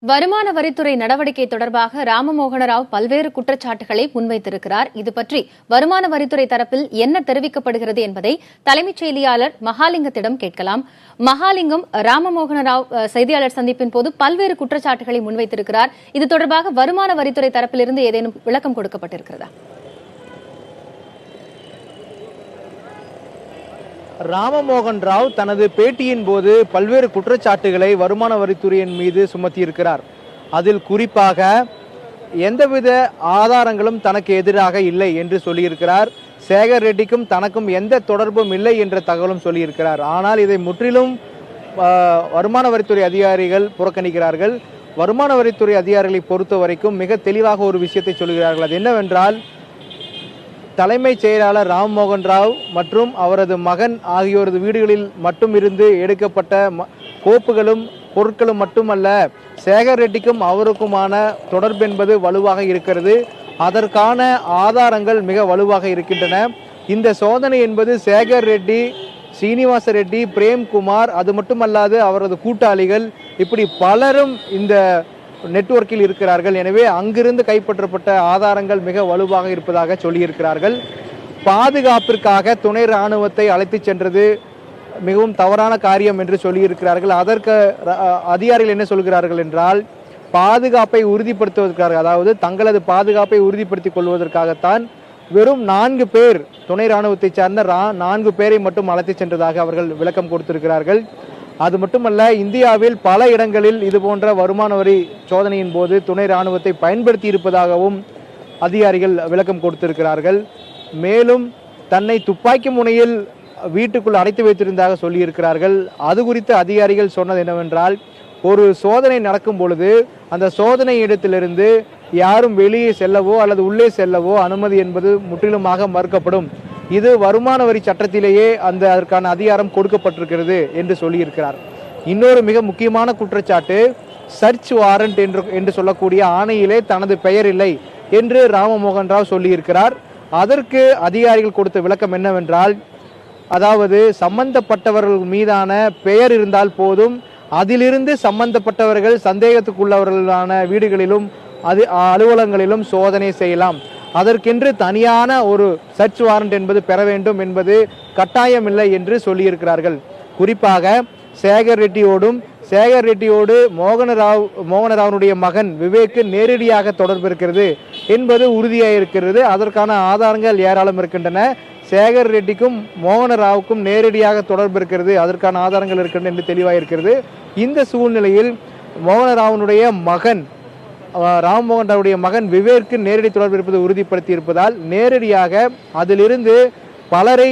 வருமான வரித்துறை நடவடிக்கை தொடர்பாக ராமமோகன ராவ் பல்வேறு குற்றச்சாட்டுகளை முன்வைத்திருக்கிறார். இதுபற்றி வருமான வரித்துறை தரப்பில் என்ன தெரிவிக்கப்படுகிறது என்பதை தலைமைச் செய்தியாளர் மகாலிங்கத்திடம் கேட்கலாம். மகாலிங்கம், ராமமோகன ராவ் செய்தியாளர் சந்திப்பின் போது பல்வேறு குற்றச்சாட்டுகளை முன்வைத்திருக்கிறார். இது தொடர்பாக வருமான வரித்துறை தரப்பிலிருந்து ஏதேனும் விளக்கம் கொடுக்கப்பட்டிருக்கிறதா? ராமமோகன் ராவ் தனது பேட்டியின் போது பல்வேறு குற்றச்சாட்டுகளை வருமான வரித்துறையின் மீது சுமத்தியிருக்கிறார். அதில் குறிப்பாக எந்தவித ஆதாரங்களும் தனக்கு எதிராக இல்லை என்று சொல்லியிருக்கிறார். சேகர் ரெட்டிக்கும் தனக்கும் எந்த தொடர்பும் இல்லை என்ற தகவலும் சொல்லியிருக்கிறார். ஆனால் இதை முற்றிலும் வருமான வரித்துறை அதிகாரிகள் புறக்கணிக்கிறார்கள். வருமான வரித்துறை அதிகாரிகளை பொறுத்த வரைக்கும் மிக தெளிவாக ஒரு விஷயத்தை சொல்கிறார்கள். அது என்னவென்றால், தலைமைச் செயலாளர் ராம்மோகன் ராவ் மற்றும் அவரது மகன் ஆகியோரது வீடுகளில் மட்டும் இருந்து எடுக்கப்பட்ட கோப்புகளும் பொருட்களும் மட்டுமல்ல, சேகர் ரெட்டிக்கும் அவருக்குமான தொடர்பு என்பது வலுவாக இருக்கிறது. அதற்கான ஆதாரங்கள் மிக வலுவாக இருக்கின்றன. இந்த சோதனை என்பது சேகர் ரெட்டி, சீனிவாச ரெட்டி, பிரேம்குமார், அது மட்டுமல்லாது அவரது கூட்டாளிகள், இப்படி பலரும் இந்த நெட்வொர்க்கில் இருக்கிறார்கள். எனவே அங்கிருந்து கைப்பற்றப்பட்ட ஆதாரங்கள் மிக வலுவாக இருப்பதாக சொல்லியிருக்கிறார்கள். பாதுகாப்பிற்காக துணை ராணுவத்தை அழைத்து சென்றது மிகவும் தவறான காரியம் என்று சொல்லியிருக்கிறார்கள். அதற்கு அதிகாரிகள் என்ன சொல்கிறார்கள் என்றால், பாதுகாப்பை உறுதிப்படுத்துவதற்காக, அதாவது தங்களது பாதுகாப்பை உறுதிப்படுத்திக் கொள்வதற்காகத்தான் வெறும் 4 பேர், துணை ராணுவத்தை சார்ந்த 4 பேரை மட்டும் அழைத்து சென்றதாக அவர்கள் விளக்கம் கொடுத்திருக்கிறார்கள். அது மட்டுமல்ல, இந்தியாவில் பல இடங்களில் இதுபோன்ற வருமான வரி சோதனையின் போது துணை ராணுவத்தை பயன்படுத்தி இருப்பதாகவும் அதிகாரிகள் விளக்கம் கொடுத்திருக்கிறார்கள். மேலும் தன்னை துப்பாக்கி முனையில் வீட்டுக்குள் அடைத்து வைத்திருந்ததாக சொல்லியிருக்கிறார்கள். அது குறித்து அதிகாரிகள் சொன்னது என்னவென்றால், ஒரு சோதனை நடக்கும் பொழுது அந்த சோதனை இடத்திலிருந்து யாரும் வெளியே செல்லவோ அல்லது உள்ளே செல்லவோ அனுமதி என்பது முற்றிலுமாக மறுக்கப்படும். இது வருமான வரி சட்டத்திலேயே அதற்கான அதிகாரம் கொடுக்கப்பட்டிருக்கிறது என்று சொல்லியிருக்கிறார். இன்னொரு மிக முக்கியமான குற்றச்சாட்டு, சர்ச் வாரண்ட் என்று சொல்லக்கூடிய ஆணையிலே தனது பெயர் இல்லை என்று ராமமோகன் ராவ் சொல்லியிருக்கிறார். அதற்கு அதிகாரிகள் கொடுத்த விளக்கம் என்னவென்றால், அதாவது சம்பந்தப்பட்டவர்கள் மீதான பெயர் இருந்தால் போதும், அதிலிருந்து சம்பந்தப்பட்டவர்கள் சந்தேகத்துக்குள்ளவர்களான வீடுகளிலும் அலுவலகங்களிலும் சோதனை செய்யலாம். அதற்கென்று தனியான ஒரு சர்ச் வாரண்ட் என்பது பெற வேண்டும் என்பது கட்டாயமில்லை என்று சொல்லியிருக்கிறார்கள். குறிப்பாக சேகர் ரெட்டியோடு மோகனராவனுடைய மகன் விவேக்கு நேரடியாக தொடர்பு இருக்கிறது என்பது உறுதியாக இருக்கிறது. அதற்கான ஆதாரங்கள் ஏராளம் இருக்கின்றன. சேகர் ரெட்டிக்கும் மோகனராவுக்கும் நேரடியாக தொடர்பு இருக்கிறது, அதற்கான ஆதாரங்கள் இருக்கின்றன என்று தெளிவாக இருக்கிறது. இந்த சூழ்நிலையில் மோகனராவனுடைய மகன் ராம்மோகன் ராவுடைய மகன் விவேக்கு நேரடி தொடர்பு இருப்பது உறுதிப்படுத்தி இருப்பதால் நேரடியாக அதிலிருந்து பலரை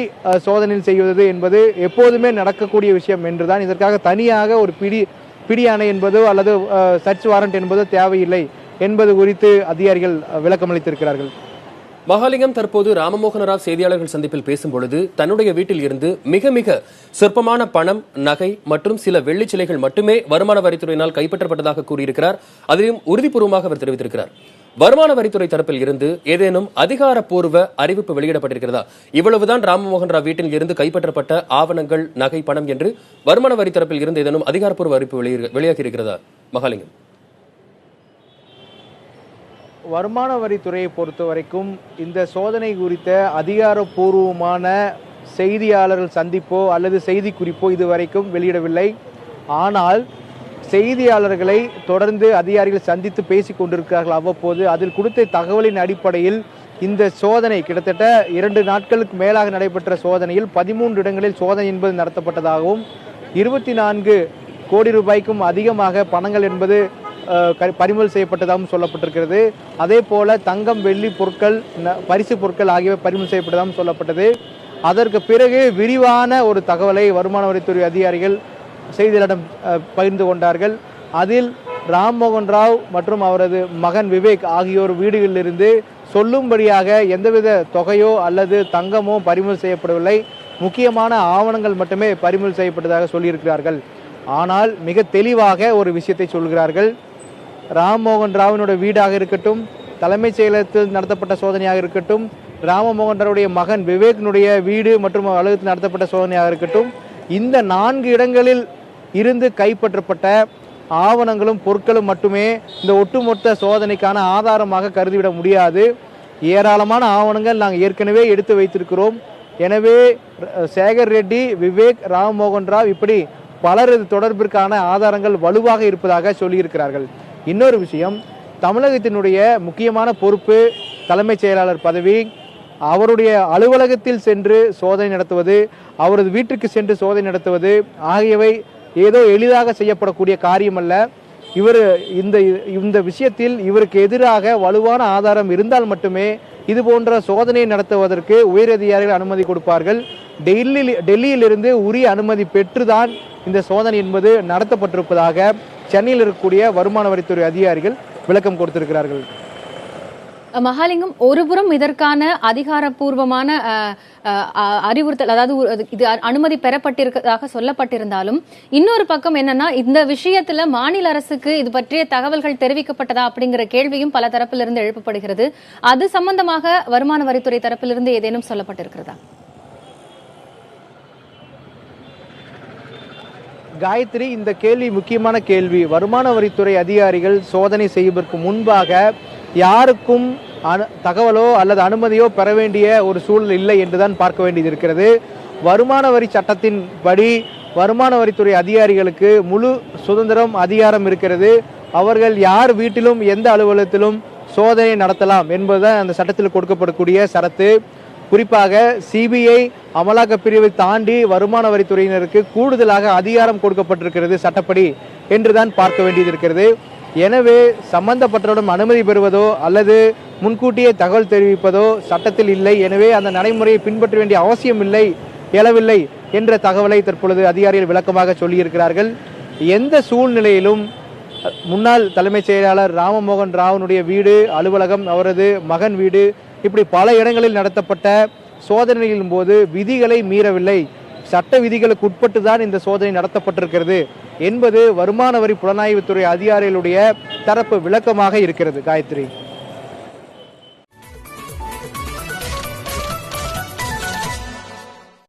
சோதனையில் செய்வது என்பது எப்போதுமே நடக்கக்கூடிய விஷயம் என்றுதான், இதற்காக தனியாக ஒரு பிடியாணை என்பதோ அல்லது சர்ச் வாரண்ட் என்பதோ தேவையில்லை என்பது குறித்து அதிகாரிகள் விளக்கமளித்திருக்கிறார்கள். மகாலிங்கம், தற்போது ராமமோகன ராவ் செய்தியாளர்கள் சந்திப்பில் பேசும்பொழுது தன்னுடைய வீட்டில் இருந்து மிக மிக சொற்பமான பணம், நகை மற்றும் சில வெள்ளி சிலைகள் மட்டுமே வருமான வரித்துறையினால் கைப்பற்றப்பட்டதாக கூறியிருக்கிறார். அதிலும் உறுதிபூர்வமாக அவர் தெரிவித்திருக்கிறார். வருமான வரித்துறை தரப்பில் இருந்து ஏதேனும் அதிகாரப்பூர்வ அறிவிப்பு வெளியிடப்பட்டிருக்கிறதா? இவ்வளவுதான் ராமமோகன் ராவ் வீட்டில் இருந்து கைப்பற்றப்பட்ட ஆவணங்கள், நகை, பணம் என்று வருமான வரி தரப்பில் இருந்து ஏதேனும் அதிகாரப்பூர்வ அறிவிப்பு வெளியாகி இருக்கிறதா? மகாலிங்கம், வருமான வரித்துறையை பொறுத்த வரைக்கும் இந்த சோதனை குறித்த அதிகாரப்பூர்வமான செய்தியாளர்கள் சந்திப்போ அல்லது செய்தி குறிப்போ இதுவரைக்கும் வெளியிடவில்லை. ஆனால் செய்தியாளர்களை தொடர்ந்து அதிகாரிகள் சந்தித்து பேசிக் கொண்டிருக்கிறார்கள் அவ்வப்போது. அதில் கொடுத்த தகவலின் அடிப்படையில் இந்த சோதனை கிட்டத்தட்ட 2 நாட்களுக்கு மேலாக நடைபெற்ற சோதனையில் 13 இடங்களில் சோதனை என்பது நடத்தப்பட்டதாகவும் 24 கோடி ரூபாய்க்கும் அதிகமாக பணங்கள் என்பது பறிமுதல் செய்யப்பட்டதாகவும் சொல்லப்பட்டிருக்கிறது. அதே போல தங்கம், வெள்ளி பொருட்கள், பரிசு பொருட்கள் ஆகியவை பறிமுதல் செய்யப்பட்டதாகவும் சொல்லப்பட்டது. அதற்கு பிறகு விரிவான ஒரு தகவலை வருமான வரித்துறை அதிகாரிகள் செய்தியாளரிடம் பகிர்ந்து கொண்டார்கள். அதில் ராம்மோகன் ராவ் மற்றும் அவரது மகன் விவேக் ஆகியோர் வீடுகளிலிருந்து சொல்லும்படியாக எந்தவித தொகையோ அல்லது தங்கமோ பறிமுதல் செய்யப்படவில்லை. முக்கியமான ஆவணங்கள் மட்டுமே பறிமுதல் செய்யப்பட்டதாக சொல்லியிருக்கிறார்கள். ஆனால் மிக தெளிவாக ஒரு விஷயத்தை சொல்கிறார்கள். ராம்மோகன் ராவினுடைய வீடாக இருக்கட்டும், தலைமைச் செயலகத்தில் நடத்தப்பட்ட சோதனையாக இருக்கட்டும், ராமமோகன் ராவுடைய மகன் விவேக்கினுடைய வீடு மற்றும் அலுவலகத்தில் நடத்தப்பட்ட சோதனையாக இருக்கட்டும், இந்த 4 இடங்களில் இருந்து கைப்பற்றப்பட்ட ஆவணங்களும் பொருட்களும் மட்டுமே இந்த ஒட்டுமொத்த சோதனைக்கான ஆதாரமாக கருதிவிட முடியாது. ஏராளமான ஆவணங்கள் நாங்கள் ஏற்கனவே எடுத்து வைத்திருக்கிறோம். எனவே சேகர் ரெட்டி, விவேக், ராம்மோகன் ராவ் இப்படி பலரது தொடர்பிற்கான ஆதாரங்கள் வலுவாக இருப்பதாக சொல்லியிருக்கிறார்கள். இன்னொரு விஷயம், தமிழகத்தினுடைய முக்கியமான பொறுப்பு தலைமைச் செயலாளர் பதவி. அவருடைய அலுவலகத்தில் சென்று சோதனை நடத்துவது, அவரது வீட்டிற்கு சென்று சோதனை நடத்துவது ஆகியவை ஏதோ எளிதாக செய்யப்படக்கூடிய காரியம் அல்ல. இவர் இந்த விஷயத்தில் இவருக்கு எதிராக வலுவான ஆதாரம் இருந்தால் மட்டுமே இது போன்ற சோதனையை நடத்துவதற்கு உயரதிகாரிகள் அனுமதி கொடுப்பார்கள். டெல்லியிலிருந்து உரிய அனுமதி பெற்றுதான் இந்த சோதனை என்பது நடத்தப்பட்டிருப்பதாக சென்னையில் இருக்கக்கூடிய வருமான வரித்துறை அதிகாரிகள் விளக்கம் கொடுத்திருக்கிறார்கள். மகாலிங்கம், ஒருபுறம் இதற்கான அதிகாரப்பூர்வமான அறிவுறுத்தல், அதாவது இது அனுமதி பெறப்பட்டிருக்கிறதாக சொல்லப்பட்டிருந்தாலும், இன்னொரு பக்கம் என்னன்னா, இந்த விஷயத்துல மாநில அரசுக்கு இது பற்றிய தகவல்கள் தெரிவிக்கப்பட்டதா அப்படிங்கிற கேள்வியும் பல தரப்பிலிருந்து எழுப்பப்படுகிறது. அது சம்பந்தமாக வருமான வரித்துறை தரப்பிலிருந்து ஏதேனும் சொல்லப்பட்டிருக்கிறதா? காயத்ரி, இந்த கேள்வி முக்கியமான கேள்வி. வருமான வரித்துறை அதிகாரிகள் சோதனை செய்வதற்கு முன்பாக யாருக்கும் தகவலோ அல்லது அனுமதியோ பெற வேண்டிய ஒரு சூழல் இல்லை என்றுதான் பார்க்க வேண்டியது இருக்கிறது. வருமான வரி சட்டத்தின் படி வருமான வரித்துறை அதிகாரிகளுக்கு முழு சுதந்திரம், அதிகாரம் இருக்கிறது. அவர்கள் யார் வீட்டிலும் எந்த அலுவலகத்திலும் சோதனை நடத்தலாம் என்பதுதான் அந்த சட்டத்தில் கொடுக்கப்படக்கூடிய சரத்து. குறிப்பாக சிபிஐ அமலாக்க பிரிவை தாண்டி வருமான வரித்துறையினருக்கு கூடுதலாக அதிகாரம் கொடுக்கப்பட்டிருக்கிறது சட்டப்படி என்றுதான் பார்க்க வேண்டியது இருக்கிறது. எனவே சம்பந்தப்பட்டவரிடம் அனுமதி பெறுவதோ அல்லது முன்கூட்டியே தகவல் தெரிவிப்பதோ சட்டத்தில் இல்லை. எனவே அந்த நடைமுறையை பின்பற்ற வேண்டிய அவசியம் எழவில்லை என்ற தகவலை தற்பொழுது அதிகாரிகள் விளக்கமாக சொல்லியிருக்கிறார்கள். எந்த சூழ்நிலையிலும் முன்னாள் தலைமைச் செயலாளர் ராமமோகன் ராவனுடைய வீடு, அலுவலகம், அவரது மகன் வீடு, இப்படி பல இடங்களில் நடத்தப்பட்ட சோதனைகளின் போது விதிகளை மீறவில்லை, சட்ட விதிகளுக்கு உட்பட்டு தான் இந்த சோதனை நடத்தப்பட்டிருக்கிறது என்பது வருமான வரி புலனாய்வுத்துறை அதிகாரிகளுடைய தரப்பு விளக்கமாக இருக்கிறது. காயத்ரி.